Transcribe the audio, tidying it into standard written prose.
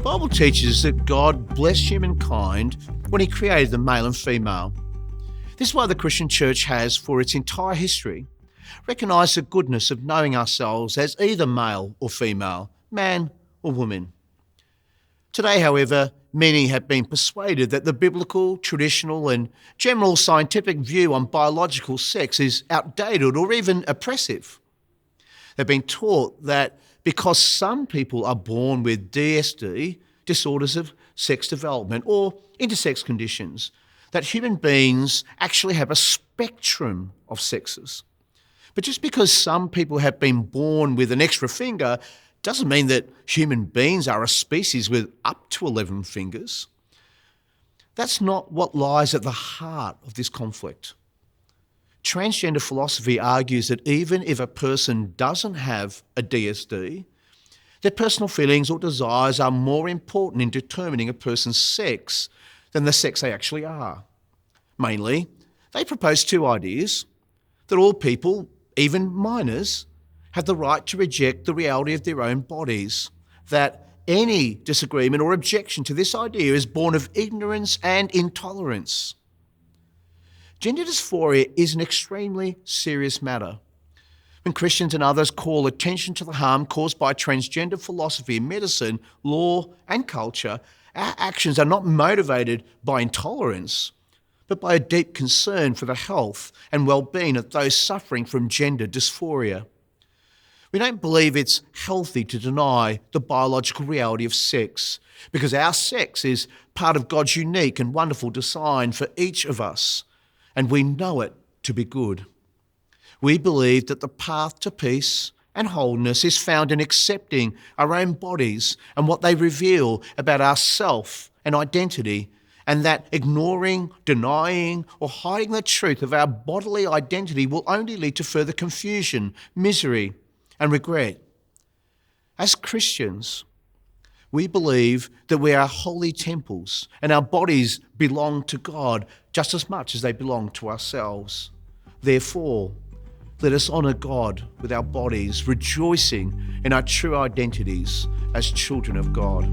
Bible teaches that God blessed humankind when he created them male and female. This is why the Christian church has, for its entire history, recognised the goodness of knowing ourselves as either male or female, man or woman. Today, however, many have been persuaded that the biblical, traditional and general scientific view on biological sex is outdated or even oppressive. They've been taught that because some people are born with DSD, disorders of sex development, or intersex conditions, that human beings actually have a spectrum of sexes. But just because some people have been born with an extra finger doesn't mean that human beings are a species with up to 11 fingers. That's not what lies at the heart of this conflict. Transgender philosophy argues that even if a person doesn't have a DSD, their personal feelings or desires are more important in determining a person's sex than the sex they actually are. Mainly, they propose two ideas: that all people, even minors, have the right to reject the reality of their own bodies, that any disagreement or objection to this idea is born of ignorance and intolerance. Gender dysphoria is an extremely serious matter. When Christians and others call attention to the harm caused by transgender philosophy in medicine, law and culture, our actions are not motivated by intolerance, but by a deep concern for the health and well-being of those suffering from gender dysphoria. We don't believe it's healthy to deny the biological reality of sex, because our sex is part of God's unique and wonderful design for each of us, and we know it to be good. We believe that the path to peace and wholeness is found in accepting our own bodies and what they reveal about ourself and identity, and that ignoring, denying, or hiding the truth of our bodily identity will only lead to further confusion, misery, and regret. As Christians, we believe that we are holy temples and our bodies belong to God just as much as they belong to ourselves. Therefore, let us honour God with our bodies, rejoicing in our true identities as children of God.